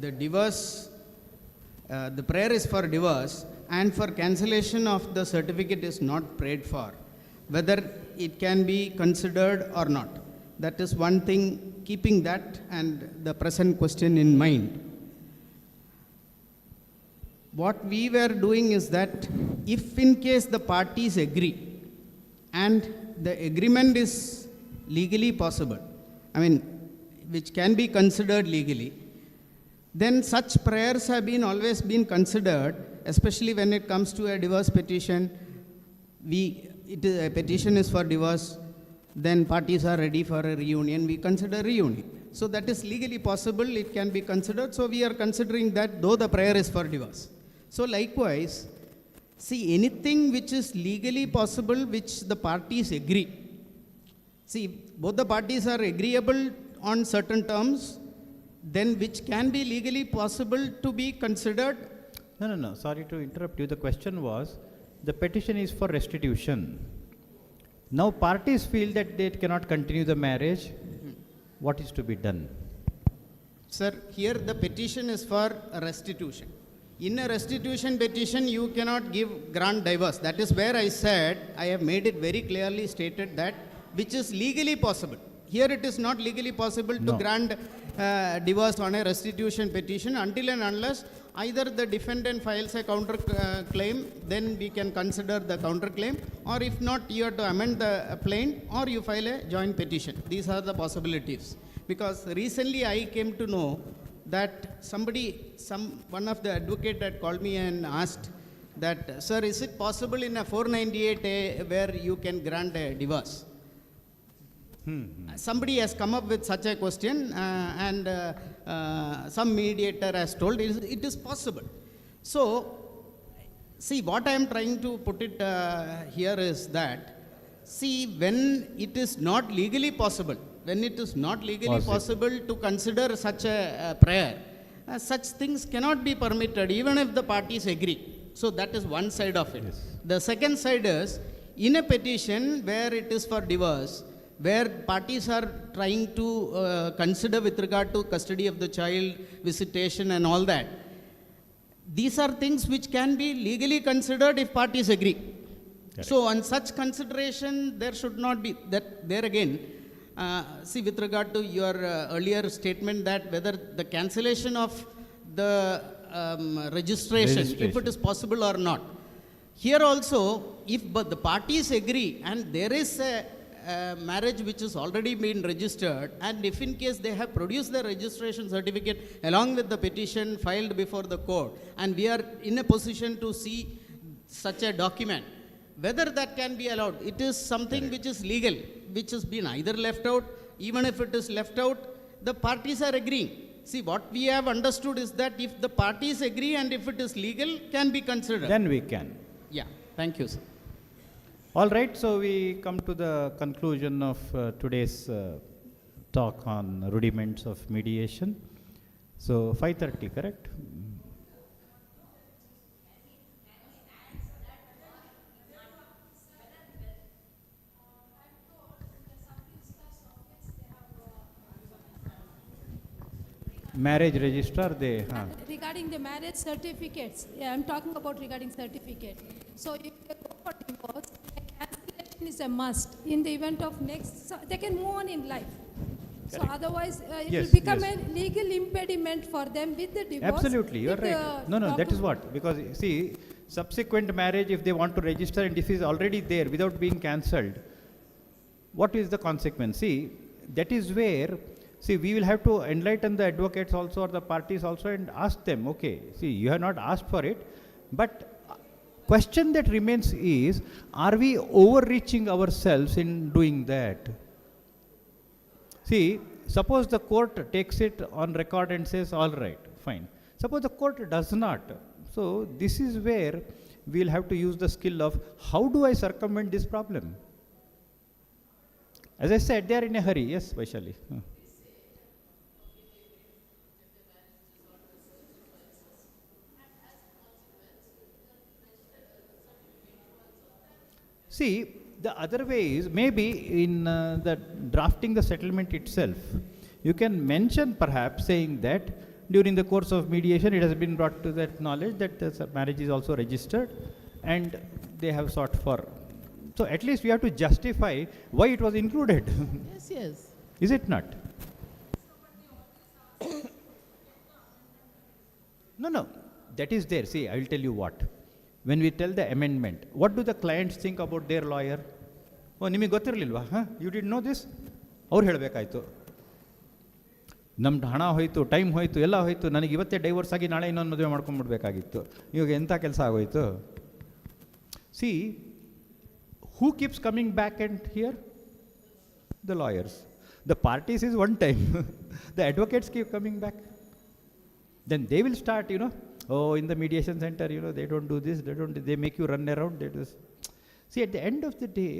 S12: the divorce, the prayer is for divorce and for cancellation of the certificate is not prayed for, whether it can be considered or not. That is one thing, keeping that and the present question in mind. What we were doing is that if in case the parties agree and the agreement is legally possible, I mean, which can be considered legally, then such prayers have been always been considered, especially when it comes to a divorce petition. A petition is for divorce, then parties are ready for a reunion, we consider reunion. So that is legally possible, it can be considered. So we are considering that though the prayer is for divorce. So likewise, see, anything which is legally possible, which the parties agree. See, both the parties are agreeable on certain terms, then which can be legally possible to be considered.
S3: No. Sorry to interrupt you. The question was, the petition is for restitution. Now parties feel that they cannot continue the marriage. What is to be done?
S12: Sir, here the petition is for restitution. In a restitution petition, you cannot grant divorce. That is where I said, I have made it very clearly stated that which is legally possible. Here it is not legally possible to grant divorce on a restitution petition until and unless either the defendant files a counter claim, then we can consider the counter claim, or if not, you have to amend the plaint or you file a joint petition. These are the possibilities. Because recently I came to know that one of the advocate had called me and asked that, sir, is it possible in a 498A where you can grant a divorce? Somebody has come up with such a question and some mediator has told it is possible. So, see, what I am trying to put it here is that, see, when it is not legally possible, possible to consider such a prayer, such things cannot be permitted even if the parties agree. So that is one side of it. Yes. The second side is, in a petition where it is for divorce, where parties are trying to consider with regard to custody of the child, visitation and all that, these are things which can be legally considered if parties agree. Correct. So on such consideration, there should not be that. There again, see, with regard to your earlier statement that whether the cancellation of the registration, if it is possible or not. Here also, if the parties agree and there is marriage which is already been registered, and if in case they have produced the registration certificate along with the petition filed before the court, and we are in a position to see such a document, whether that can be allowed. It is something which is legal, which has been either left out. Even if it is left out, the parties are agreeing. See, what we have understood is that if the parties agree and if it is legal, can be considered.
S3: Then we can.
S12: Yeah, thank you, sir.
S3: All right, so we come to the conclusion of today's talk on rudiments of mediation. So 5:30, correct? Marriage registrar, they.
S9: Regarding the marriage certificates, yeah, I'm talking about regarding certificate. So if they go for divorce, cancellation is a must. In the event of next, so they can move on in life. So otherwise, it
S3: Yes,
S9: will become
S3: yes.
S9: a legal impediment for them with the divorce.
S3: Absolutely, you're
S9: with
S3: right.
S9: the
S3: No, that is
S9: document.
S3: what, because see, subsequent marriage, if they want to register and if it is already there without being cancelled, what is the consequence? See, that is where, see, we will have to enlighten the advocates also or the parties also and ask them, okay, see, you have not asked for it, but question that remains is, are we overreaching ourselves in doing that? See, suppose the court takes it on record and says, all right, fine. Suppose the court does not. So this is where we'll have to use the skill of how do I circumvent this problem? As I said, they are in a hurry. Yes, Vaishali. See, the other way is maybe in the drafting the settlement itself, you can mention perhaps saying that during the course of mediation it has been brought to that knowledge that the marriage is also registered and they have sought for. So at least we have to justify why it was included.
S10: Yes, yes.
S3: Is it not? No, that is there. See, I will tell you what. When we tell the amendment, what do the clients think about their lawyer? Oh, ನಿಮಗೆ ಗೊತ್ತಿರಲಿಲ್ವಾ? You didn't know this? ಅವ್ರು ಹೇಳಬೇಕಾಯ್ತು. ನಮ್ದು ಹಣ ಹೋಯಿತು, time ಹೋಯಿತು, ಎಲ್ಲ ಹೋಯಿತು, ನನಗೆ ಇವತ್ತೇ ಡೈವರ್ಸ್ ಆಗಿ ನಾಳೆ ಇನ್ನೊಂದು ಮದುವೆ ಮಾಡ್ಕೊಂಡ್ಬಿಡ್ಬೇಕಾಗಿತ್ತು. ಇವಾಗ ಎಂಥ ಕೆಲಸ ಆಗೋಯ್ತು? See, who keeps coming back and here? The lawyers. The parties is one time. The advocates keep coming back. Then they will start, oh, in the mediation center, they don't do this, they make you run around. They do this. See, at the end of the day,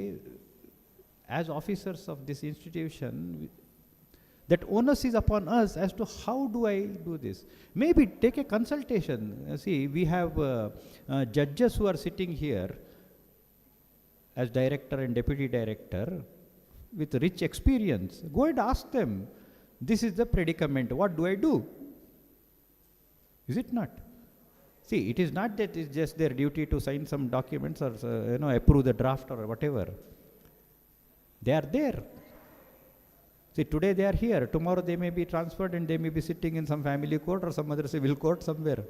S3: as officers of this institution, that onus is upon us as to how do I do this. Maybe take a consultation. See, we have judges who are sitting here as director and deputy director with rich experience. Go and ask them, this is the predicament, what do I do? Is it not? See, it is not that it's just their duty to sign some documents or approve the draft or whatever. They are there. See, today they are here. Tomorrow they may be transferred and they may be sitting in some family court or some other civil court somewhere.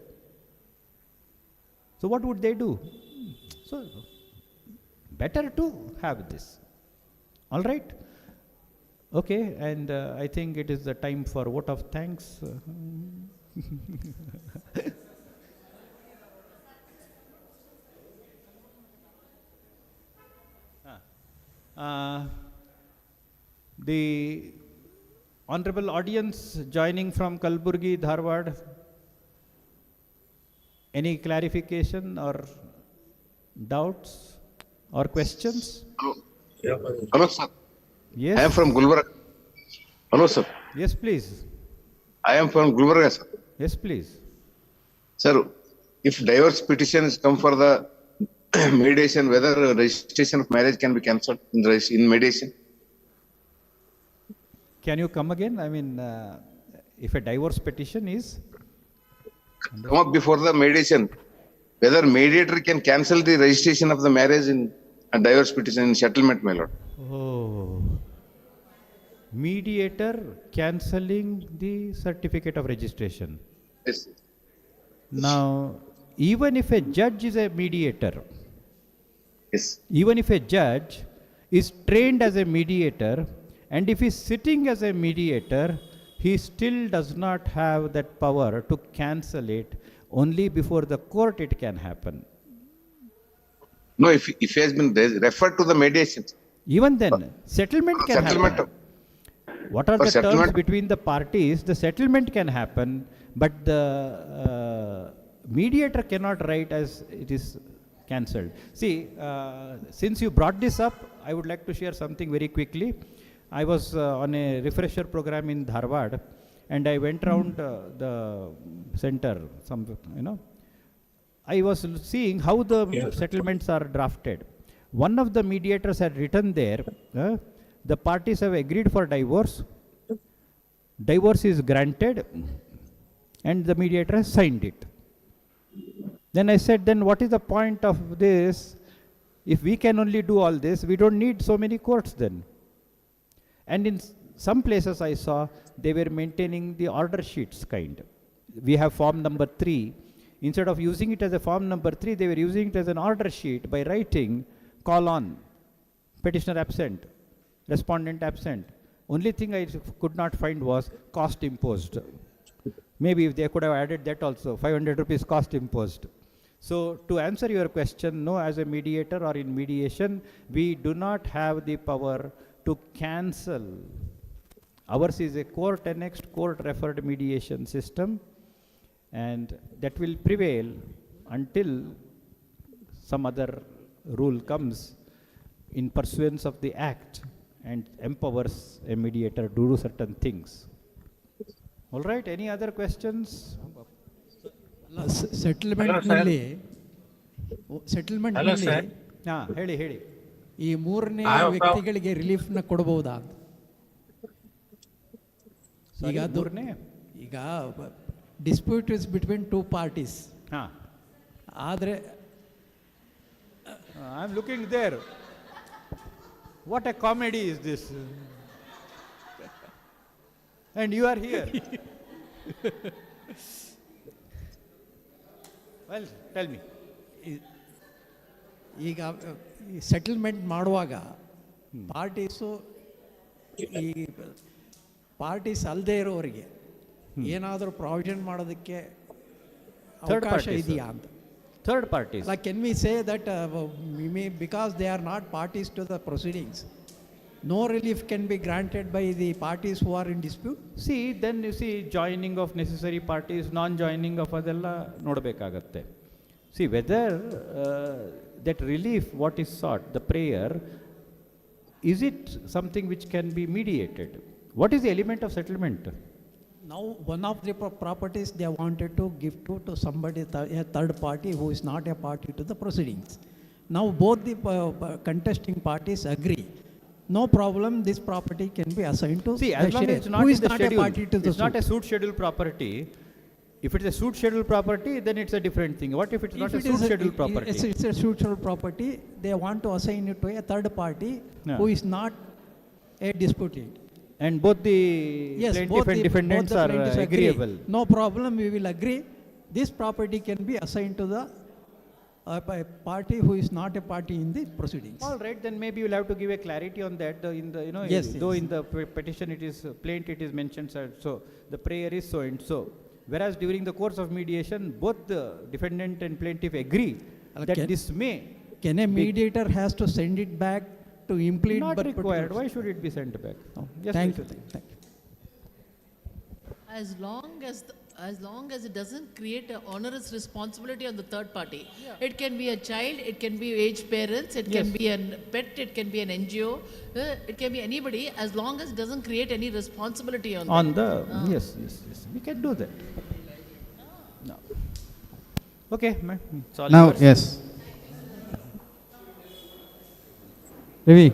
S3: So what would they do? So, better to have this. All right? Okay, and I think it is the time for vote of thanks. The honorable audience joining from Kalburgi, Dharwad, any clarification or doubts or questions?
S13: Hello, sir.
S3: Yes.
S13: I am from Gulbarga. Hello, sir.
S3: Yes, please.
S13: I am from Gulbarga, sir.
S3: Yes, please.
S13: Sir, if divorce petitions come for the mediation, whether registration of marriage can be cancelled in mediation?
S3: Can you come again? I mean, if a divorce petition is
S13: come up before the mediation, whether mediator can cancel the registration of the marriage in a divorce petition in settlement, my lord.
S3: Oh, mediator cancelling the certificate of registration.
S13: Yes.
S3: Now, even if a judge is a mediator,
S13: yes,
S3: even if a judge is trained as a mediator, and if he's sitting as a mediator, he still does not have that power to cancel it. Only before the court it can happen.
S13: No, if he has been referred to the mediation.
S3: Even then, settlement can happen. What are
S13: For
S3: the terms
S13: settlement-
S3: between the parties? The settlement can happen, but the mediator cannot write as it is cancelled. See, since you brought this up, I would like to share something very quickly. I was on a refresher program in Dharwad, and I went around the center, I was seeing how the settlements are drafted. One of the mediators had written there, the parties have agreed for divorce, divorce is granted, and the mediator has signed it. Then I said, then what is the point of this? If we can only do all this, we don't need so many courts then. And in some places I saw, they were maintaining the order sheets kind. We have form number 3. Instead of using it as a form number 3, they were using it as an order sheet by writing, call on, petitioner absent, respondent absent. Only thing I could not find was cost imposed. Maybe if they could have added that also, 500 rupees cost imposed. So to answer your question, no, as a mediator or in mediation, we do not have the power to cancel. Ours is a court-annexed, court-referred mediation system, and that will prevail until some other rule comes in pursuance of the act and empowers a mediator to do certain things. All right, any other questions?
S14: ಸೆಟಲ್ಮೆಂಟ್ನಲ್ಲಿ
S3: ಹೇಳಿ
S14: ಈ ಮೂರನೇ ವ್ಯಕ್ತಿಗಳಿಗೆ ರಿಲೀಫ್ನ ಕೊಡಬಹುದಾ ಅಂತ? ಈಗ dispute is between 2 parties. ಆದರೆ
S3: I am looking there. What a comedy is this? And you are here. Well, tell me.
S14: ಈಗ settlement ಮಾಡುವಾಗ ಪಾರ್ಟೀಸ್ ಅಲ್ಲದೆ ಇರೋರಿಗೆ ಏನಾದರೂ ಪ್ರಾವಿಷನ್ ಮಾಡೋದಕ್ಕೆ ಅವಕಾಶ ಇದೆಯಾ ಅಂತ?
S3: Third parties.
S14: Like, can we say that because they are not parties to the proceedings, no relief can be granted by the parties who are in dispute?
S3: See, then you see joining of necessary parties, non-joining of adella nodbekagatte. See whether that relief what is sought, the prayer, is it something which can be mediated? What is the element of settlement?
S14: Now, one of the properties they wanted to give to somebody, a third party who is not a party to the proceedings. Now, both the contesting parties agree. No problem, this property can be assigned to
S3: as long as it's not
S14: who
S3: in
S14: is
S3: the
S14: not
S3: schedule.
S14: a party to the
S3: It's not a suit schedule property. If it's a suit schedule property, then it's a different thing. What if it's not a suit schedule property?
S14: It's a suit schedule property. They want to assign it to a third party who is not a disputant.
S3: And both the plaintiff and defendants are agreeable.
S14: No problem, we will agree. This property can be assigned to the party who is not a party in the proceedings.
S3: All right, then maybe you'll have to give a clarity on that. In the though in the petition it is plaint it is mentioned so the prayer is so and so. Whereas during the course of mediation, both the defendant and plaintiff agree that this may.
S14: Can a mediator has to send it back to implead?
S3: Not required. Why should it be sent back?
S14: Yes, thank you.
S10: As long as it doesn't create an onerous responsibility on the third party. It can be a child, it can be aged parents, it can be a pet, it can be an NGO, it can be anybody, as long as it doesn't create any responsibility on them.
S3: Yes, we can do that. No. Okay, ma'am. It's all
S12: Now,
S3: yours.
S12: yes. Ravi.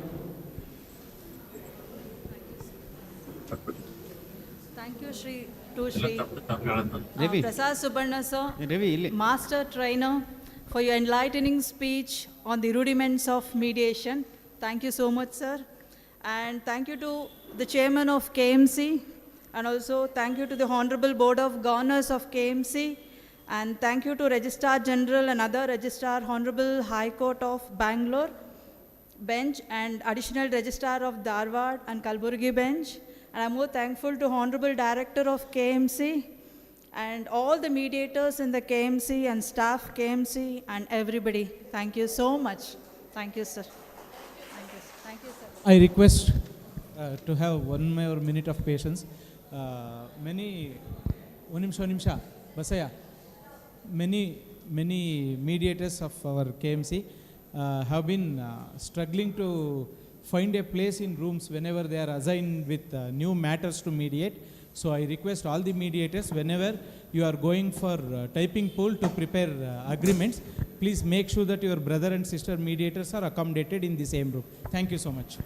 S15: Thank you, Shri
S3: Ravi.
S15: Prasad Subarna, sir,
S3: Ravi,
S15: master trainer, for your enlightening speech on the rudiments of mediation. Thank you so much, sir. And thank you to the chairman of KMC, and also thank you to the Honorable Board of Governors of KMC, and thank you to Registrar General and other Registrar, Honorable High Court of Bangalore. bench and additional registrar of Dharwad and Kalburgi bench. And I'm more thankful to Honorable Director of KMC and all the mediators in the KMC and staff KMC and everybody. Thank you so much. Thank you, sir. Thank you, thank you, sir.
S2: I request to have one more minute of patience. Many mediators of our KMC have been struggling to find a place in rooms whenever they are assigned with new matters to mediate. So I request all the mediators, whenever you are going for typing pool to prepare agreements, please make sure that your brother and sister mediators are accommodated in the same room. Thank you so much.